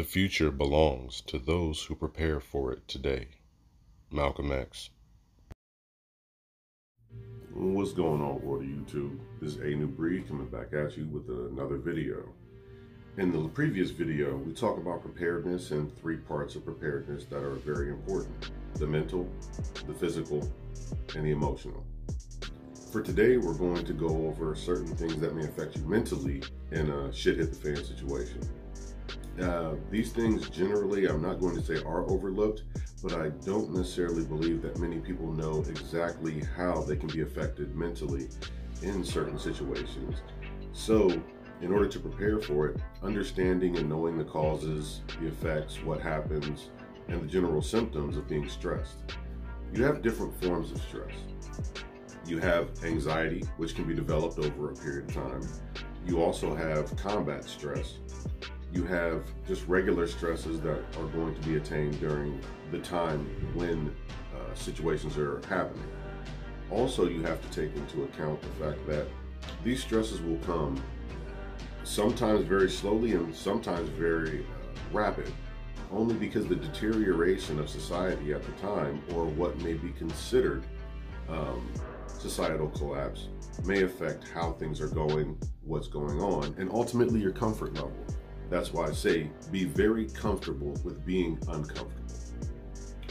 future belongs to those who prepare for it today. Malcolm X. What's going on, world of YouTube? This is A New Breed coming back at you with another video. In the previous video, we talked about preparedness and 3 parts of preparedness that are very important: the mental, the physical, and the emotional. For today, we're going to go over certain things that may affect you mentally in a shit-hit-the-fan situation. These things generally, I'm not going to say are overlooked, but I don't necessarily believe that many people know exactly how they can be affected mentally in certain situations. So, in order to prepare for it, understanding and knowing the causes, the effects, what happens, and the general symptoms of being stressed. You have different forms of stress. You have anxiety, which can be developed over a period of time. You also have combat stress. You have just regular stresses that are going to be attained during the time when situations are happening. Also, you have to take into account the fact that these stresses will come sometimes very slowly and sometimes very rapid, only because the deterioration of society at the time, or what may be considered societal collapse, may affect how things are going, what's going on, and ultimately your comfort level. That's why I say be very comfortable with being uncomfortable.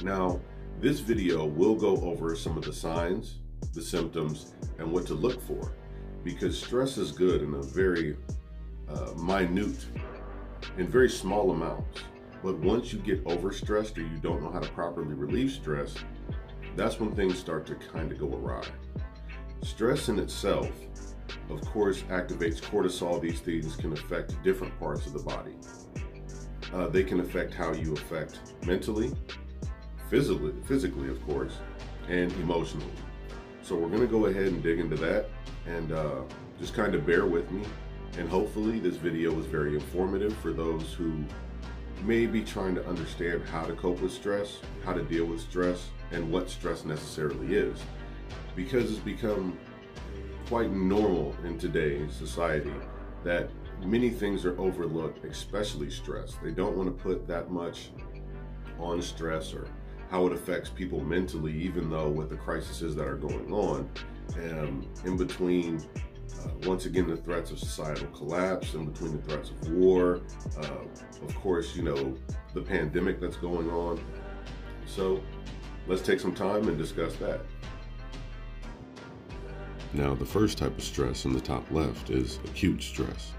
Now, this video will go over some of the signs, the symptoms, and what to look for, because stress is good in a very minute, in very small amounts. But once you get overstressed or you don't know how to properly relieve stress, that's when things start to kind of go awry. Stress in itself, of course, activates cortisol. These things can affect different parts of the body. They can affect how you affect mentally, physically, of course, and emotionally. So we're going to go ahead and dig into that, and just kind of bear with me. And hopefully this video is very informative for those who may be trying to understand how to cope with stress, how to deal with stress, and what stress necessarily is. Because it's become quite normal in today's society that many things are overlooked, especially stress. They don't want to put that much on stress or how it affects people mentally, even though with the crises that are going on, in between, once again, the threats of societal collapse, in between the threats of war, of course, you know, the pandemic that's going on. So let's take some time and discuss that. Now, the first type of stress in the top left is acute stress.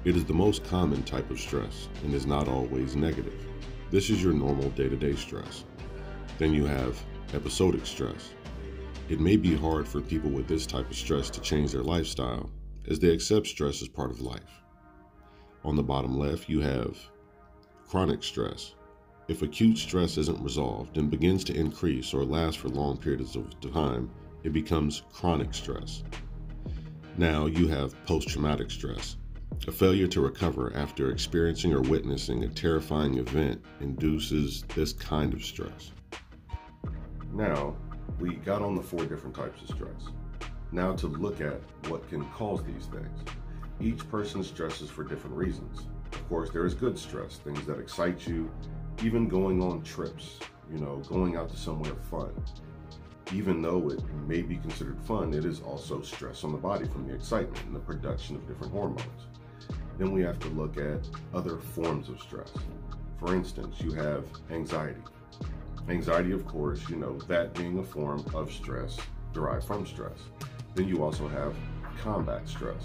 It is the most common type of stress and is not always negative. This is your normal day-to-day stress. Then you have episodic stress. It may be hard for people with this type of stress to change their lifestyle, as they accept stress as part of life. On the bottom left, you have chronic stress. If acute stress isn't resolved and begins to increase or last for long periods of time, it becomes chronic stress. Now you have post-traumatic stress. A failure to recover after experiencing or witnessing a terrifying event induces this kind of stress. Now, we got on the 4 different types of stress. Now to look at what can cause these things. Each person stresses for different reasons. Of course, there is good stress, things that excite you, even going on trips, you know, going out to somewhere fun. Even though it may be considered fun, it is also stress on the body from the excitement and the production of different hormones. Then we have to look at other forms of stress. For instance, you have anxiety. Anxiety, of course, you know, that being a form of stress derived from stress. Then you also have combat stress,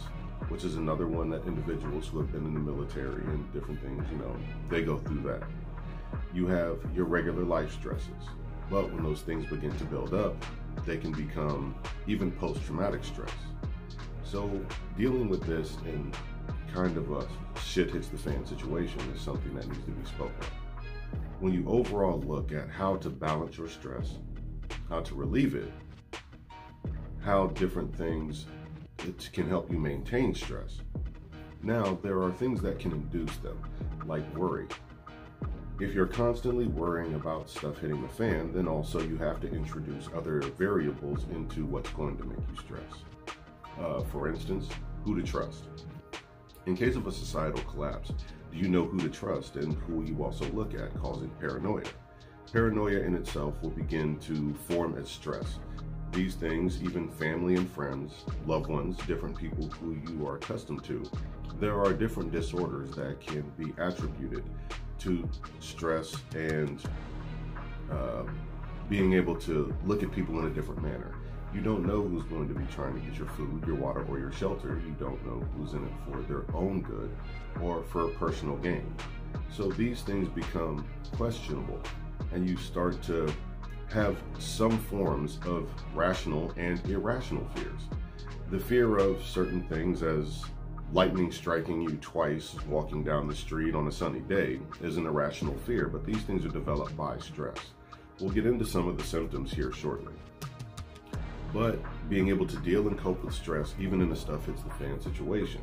which is another one that individuals who have been in the military and different things, you know, they go through that. You have your regular life stresses. But when those things begin to build up, they can become even post-traumatic stress. So dealing with this in kind of a shit-hits-the-fan situation is something that needs to be spoken of. When you overall look at how to balance your stress, how to relieve it, how different things can help you maintain stress. Now, there are things that can induce them, like worry. If you're constantly worrying about stuff hitting the fan, then also you have to introduce other variables into what's going to make you stress. For instance, who to trust. In case of a societal collapse, do you know who to trust and who you also look at, causing paranoia? Paranoia in itself will begin to form as stress. These things, even family and friends, loved ones, different people who you are accustomed to, there are different disorders that can be attributed to stress and being able to look at people in a different manner. You don't know who's going to be trying to get your food, your water, or your shelter. You don't know who's in it for their own good or for personal gain. So these things become questionable, and you start to have some forms of rational and irrational fears. The fear of certain things, as lightning striking you twice walking down the street on a sunny day, is an irrational fear, but these things are developed by stress. We'll get into some of the symptoms here shortly. But being able to deal and cope with stress, even in a stuff hits the fan situation.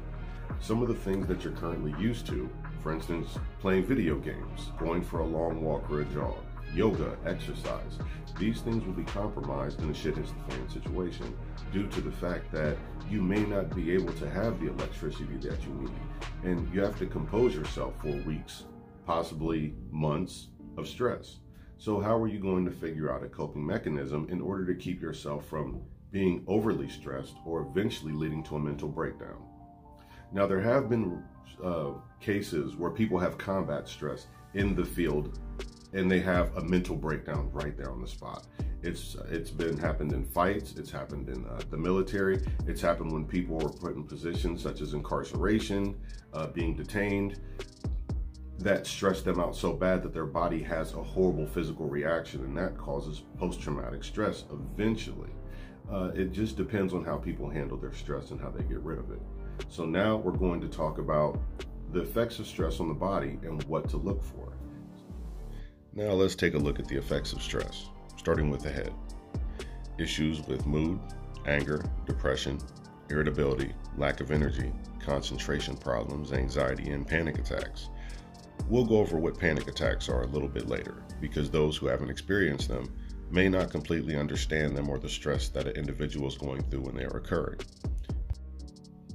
Some of the things that you're currently used to, for instance, playing video games, going for a long walk or a jog, yoga, exercise, these things will be compromised in a shit hits the fan situation due to the fact that you may not be able to have the electricity that you need. And you have to compose yourself for weeks, possibly months of stress. So how are you going to figure out a coping mechanism in order to keep yourself from being overly stressed or eventually leading to a mental breakdown? Now, there have been cases where people have combat stress in the field and they have a mental breakdown right there on the spot. It's happened in fights, it's happened in the military, it's happened when people were put in positions such as incarceration, being detained, that stress them out so bad that their body has a horrible physical reaction, and that causes post-traumatic stress eventually. It just depends on how people handle their stress and how they get rid of it. So now we're going to talk about the effects of stress on the body and what to look for. Now let's take a look at the effects of stress, starting with the head. Issues with mood, anger, depression, irritability, lack of energy, concentration problems, anxiety, and panic attacks. We'll go over what panic attacks are a little bit later, because those who haven't experienced them may not completely understand them or the stress that an individual is going through when they are occurring.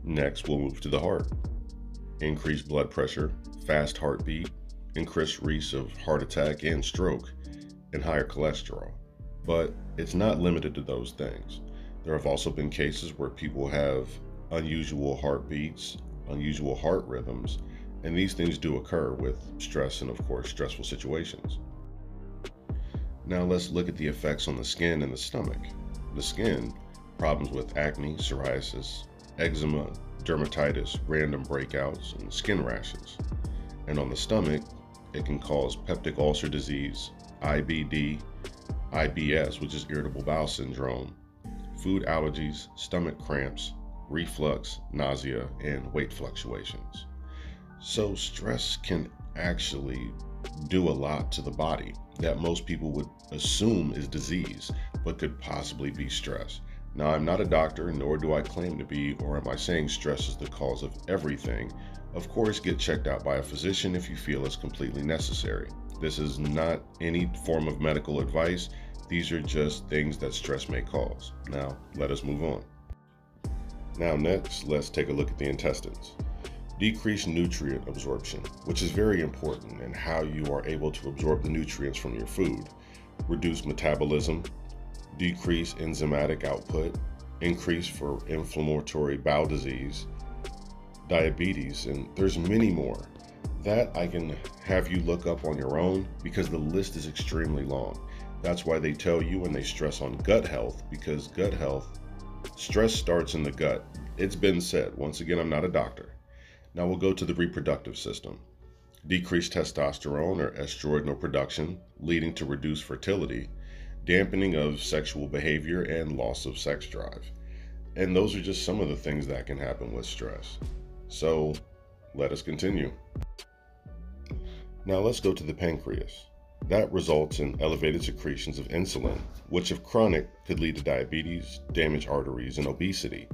Next, we'll move to the heart. Increased blood pressure, fast heartbeat, increased risk of heart attack and stroke, and higher cholesterol. But it's not limited to those things. There have also been cases where people have unusual heartbeats, unusual heart rhythms, and these things do occur with stress and, of course, stressful situations. Now let's look at the effects on the skin and the stomach. The skin, problems with acne, psoriasis, eczema, dermatitis, random breakouts, and skin rashes. And on the stomach, it can cause peptic ulcer disease, IBD, IBS, which is irritable bowel syndrome, food allergies, stomach cramps, reflux, nausea, and weight fluctuations. So stress can actually do a lot to the body that most people would assume is disease, but could possibly be stress. Now, I'm not a doctor, nor do I claim to be, or am I saying stress is the cause of everything. Of course, get checked out by a physician if you feel it's completely necessary. This is not any form of medical advice. These are just things that stress may cause. Now, let us move on. Now, next, let's take a look at the intestines. Decreased nutrient absorption, which is very important in how you are able to absorb the nutrients from your food. Reduced metabolism, decreased enzymatic output, increase for inflammatory bowel disease, diabetes, and there's many more. That I can have you look up on your own because the list is extremely long. That's why they tell you when they stress on gut health, because gut health, stress starts in the gut. It's been said. Once again, I'm not a doctor. Now we'll go to the reproductive system. Decreased testosterone or estrogen production, leading to reduced fertility, dampening of sexual behavior, and loss of sex drive. And those are just some of the things that can happen with stress. So let us continue. Now let's go to the pancreas. That results in elevated secretions of insulin, which if chronic could lead to diabetes, damaged arteries, and obesity.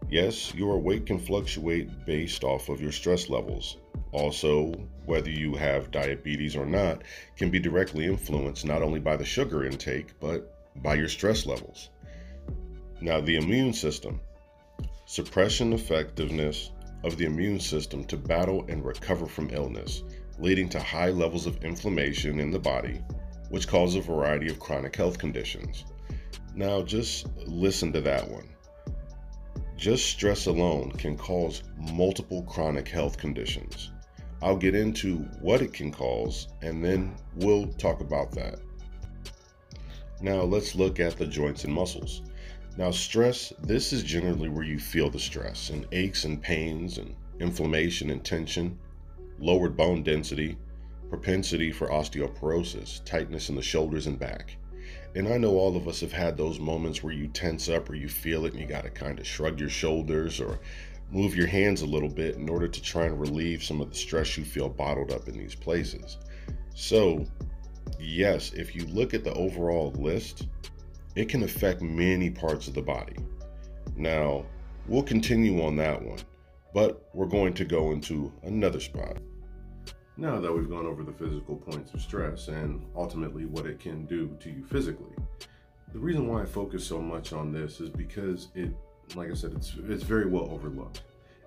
Yes, your weight can fluctuate based off of your stress levels. Also, whether you have diabetes or not can be directly influenced not only by the sugar intake, but by your stress levels. Now, the immune system. Suppression effectiveness of the immune system to battle and recover from illness, leading to high levels of inflammation in the body, which causes a variety of chronic health conditions. Now, just listen to that one. Just stress alone can cause multiple chronic health conditions. I'll get into what it can cause, and then we'll talk about that. Now, let's look at the joints and muscles. Now, stress, this is generally where you feel the stress and aches and pains and inflammation and tension, lowered bone density, propensity for osteoporosis, tightness in the shoulders and back. And I know all of us have had those moments where you tense up or you feel it and you got to kind of shrug your shoulders or move your hands a little bit in order to try and relieve some of the stress you feel bottled up in these places. So, yes, if you look at the overall list, it can affect many parts of the body. Now, we'll continue on that one, but we're going to go into another spot. Now that we've gone over the physical points of stress and ultimately what it can do to you physically, the reason why I focus so much on this is because it, like I said, it's very well overlooked.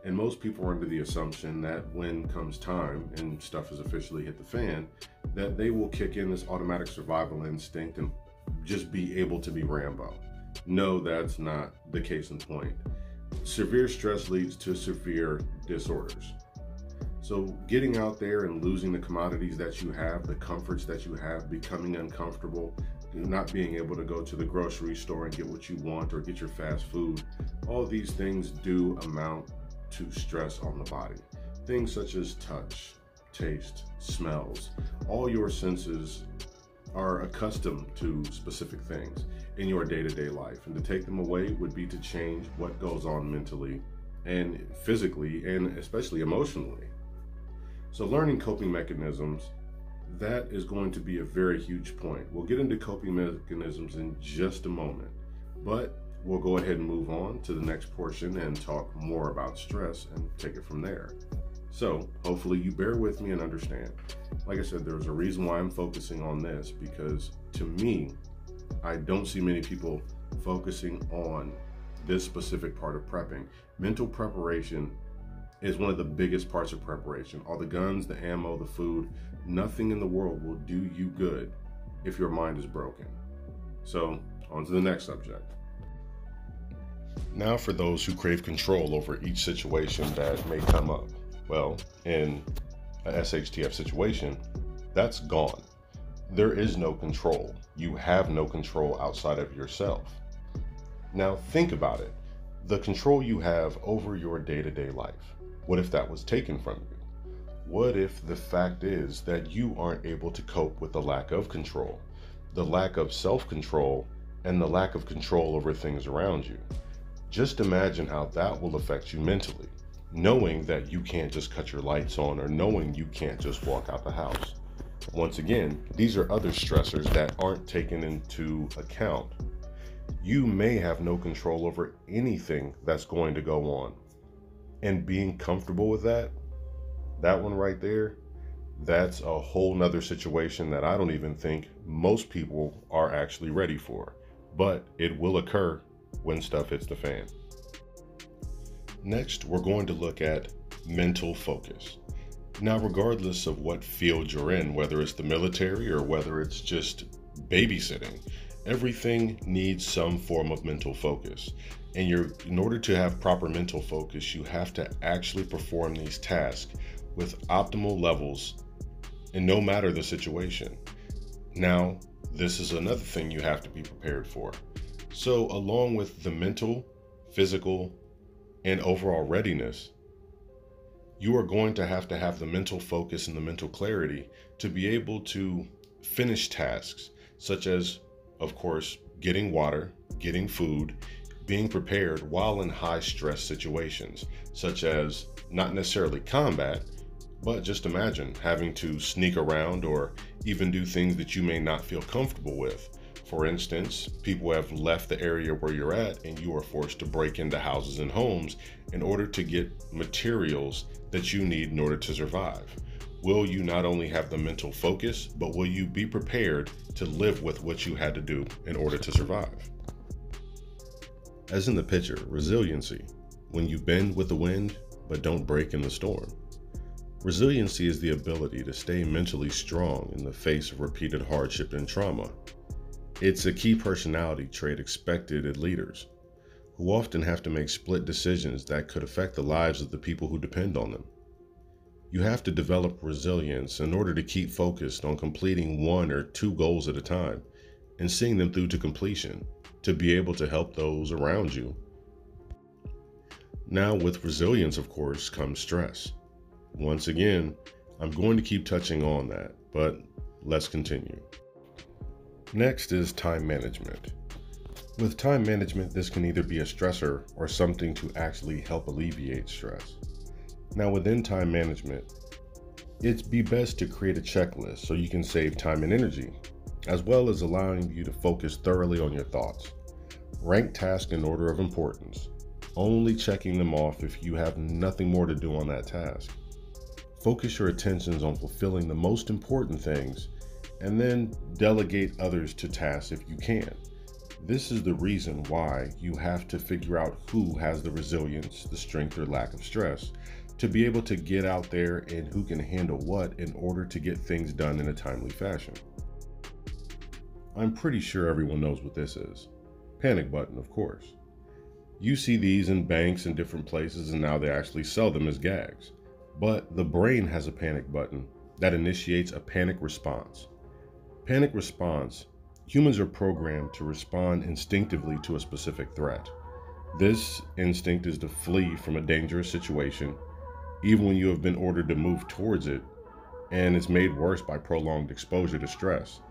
And most people are under the assumption that when comes time and stuff has officially hit the fan, that they will kick in this automatic survival instinct and just be able to be Rambo. No, that's not the case in point. Severe stress leads to severe disorders. So getting out there and losing the commodities that you have, the comforts that you have, becoming uncomfortable, not being able to go to the grocery store and get what you want or get your fast food, all these things do amount to stress on the body. Things such as touch, taste, smells, all your senses are accustomed to specific things in your day-to-day life, and to take them away would be to change what goes on mentally and physically and especially emotionally. So learning coping mechanisms, that is going to be a very huge point. We'll get into coping mechanisms in just a moment, but we'll go ahead and move on to the next portion and talk more about stress and take it from there. So hopefully you bear with me and understand. Like I said, there's a reason why I'm focusing on this, because to me, I don't see many people focusing on this specific part of prepping. Mental preparation is one of the biggest parts of preparation. All the guns, the ammo, the food, nothing in the world will do you good if your mind is broken. So, on to the next subject. Now for those who crave control over each situation that may come up. Well, in a SHTF situation, that's gone. There is no control. You have no control outside of yourself. Now think about it. The control you have over your day-to-day life. What if that was taken from you? What if the fact is that you aren't able to cope with the lack of control, the lack of self-control, and the lack of control over things around you? Just imagine how that will affect you mentally, knowing that you can't just cut your lights on or knowing you can't just walk out the house. Once again, these are other stressors that aren't taken into account. You may have no control over anything that's going to go on. And being comfortable with that one right there, that's a whole nother situation that I don't even think most people are actually ready for. But it will occur when stuff hits the fan. Next, we're going to look at mental focus. Now, regardless of what field you're in, whether it's the military or whether it's just babysitting, everything needs some form of mental focus. And in order to have proper mental focus, you have to actually perform these tasks with optimal levels, and no matter the situation. Now, this is another thing you have to be prepared for. So along with the mental, physical, and overall readiness, you are going to have the mental focus and the mental clarity to be able to finish tasks such as, of course, getting water, getting food, being prepared while in high stress situations, such as not necessarily combat, but just imagine having to sneak around or even do things that you may not feel comfortable with. For instance, people have left the area where you're at and you are forced to break into houses and homes in order to get materials that you need in order to survive. Will you not only have the mental focus, but will you be prepared to live with what you had to do in order to survive? As in the picture, resiliency. When you bend with the wind, but don't break in the storm. Resiliency is the ability to stay mentally strong in the face of repeated hardship and trauma. It's a key personality trait expected in leaders, who often have to make split decisions that could affect the lives of the people who depend on them. You have to develop resilience in order to keep focused on completing 1 or 2 goals at a time and seeing them through to completion to be able to help those around you. Now, with resilience, of course, comes stress. Once again, I'm going to keep touching on that, but let's continue. Next is time management. With time management, this can either be a stressor or something to actually help alleviate stress. Now, within time management, it'd be best to create a checklist so you can save time and energy, as well as allowing you to focus thoroughly on your thoughts. Rank tasks in order of importance, only checking them off if you have nothing more to do on that task. Focus your attentions on fulfilling the most important things, and then delegate others to tasks if you can. This is the reason why you have to figure out who has the resilience, the strength, or lack of stress to be able to get out there and who can handle what in order to get things done in a timely fashion. I'm pretty sure everyone knows what this is. Panic button, of course. You see these in banks and different places, and now they actually sell them as gags. But the brain has a panic button that initiates a panic response. Panic response, humans are programmed to respond instinctively to a specific threat. This instinct is to flee from a dangerous situation, even when you have been ordered to move towards it, and it's made worse by prolonged exposure to stress.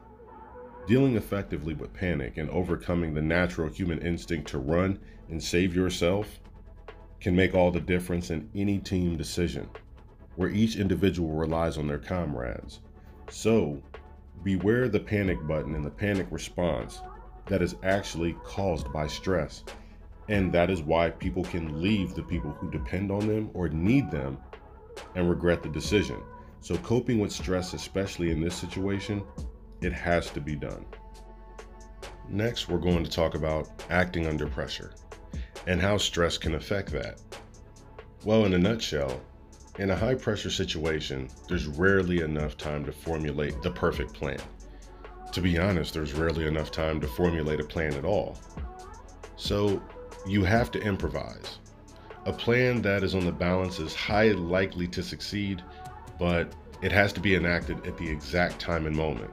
Dealing effectively with panic and overcoming the natural human instinct to run and save yourself can make all the difference in any team decision, where each individual relies on their comrades. So, beware the panic button and the panic response that is actually caused by stress. And that is why people can leave the people who depend on them or need them and regret the decision. So coping with stress, especially in this situation, it has to be done. Next, we're going to talk about acting under pressure and how stress can affect that. Well, in a nutshell, in a high pressure situation, there's rarely enough time to formulate the perfect plan. To be honest, there's rarely enough time to formulate a plan at all. So you have to improvise. A plan that is on the balance is highly likely to succeed, but it has to be enacted at the exact time and moment.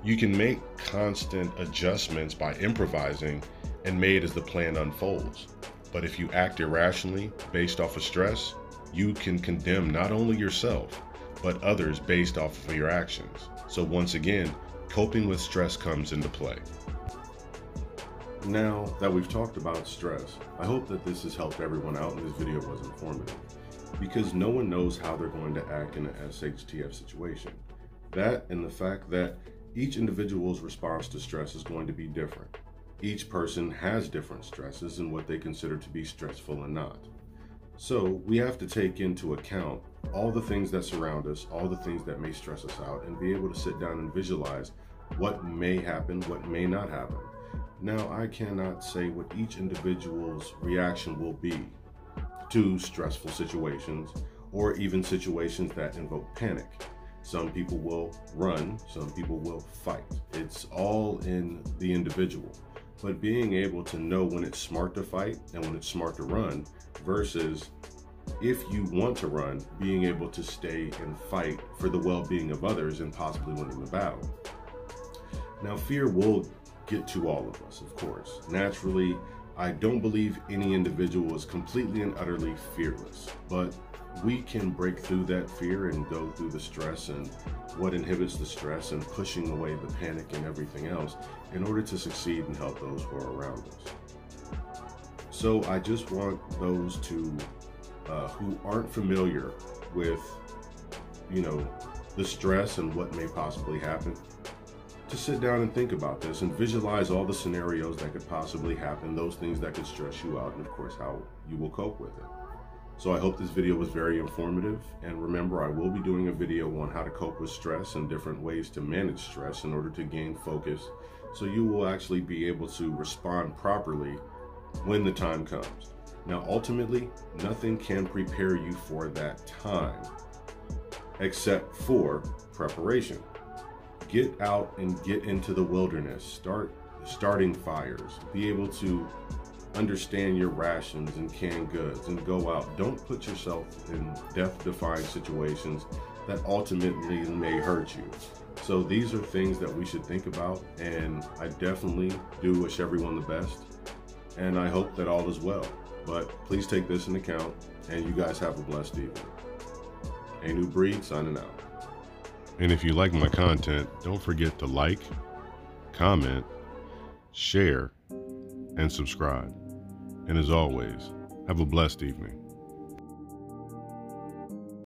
You can make constant adjustments by improvising and made as the plan unfolds. But if you act irrationally based off of stress, you can condemn not only yourself, but others based off of your actions. So once again, coping with stress comes into play. Now that we've talked about stress, I hope that this has helped everyone out and this video was informative, because no one knows how they're going to act in an SHTF situation. That and the fact that each individual's response to stress is going to be different. Each person has different stresses and what they consider to be stressful and not. So we have to take into account all the things that surround us, all the things that may stress us out, and be able to sit down and visualize what may happen, what may not happen. Now, I cannot say what each individual's reaction will be to stressful situations or even situations that invoke panic. Some people will run, some people will fight. It's all in the individual. But being able to know when it's smart to fight and when it's smart to run versus if you want to run, being able to stay and fight for the well-being of others and possibly winning the battle. Now, fear will get to all of us, of course. Naturally, I don't believe any individual is completely and utterly fearless, but we can break through that fear and go through the stress and what inhibits the stress and pushing away the panic and everything else in order to succeed and help those who are around us. So I just want those who aren't familiar with, the stress and what may possibly happen, to sit down and think about this and visualize all the scenarios that could possibly happen, those things that could stress you out, and of course how you will cope with it. So I hope this video was very informative, and remember, I will be doing a video on how to cope with stress and different ways to manage stress in order to gain focus, so you will actually be able to respond properly when the time comes. Now, ultimately, nothing can prepare you for that time except for preparation. Get out and get into the wilderness. Starting fires. Be able to understand your rations and canned goods and go out. Don't put yourself in death-defying situations that ultimately may hurt you. So these are things that we should think about, and I definitely do wish everyone the best, and I hope that all is well. But please take this into account, and you guys have a blessed evening. A New Breed signing out. And if you like my content, don't forget to like, comment, share, and subscribe. And as always, have a blessed evening.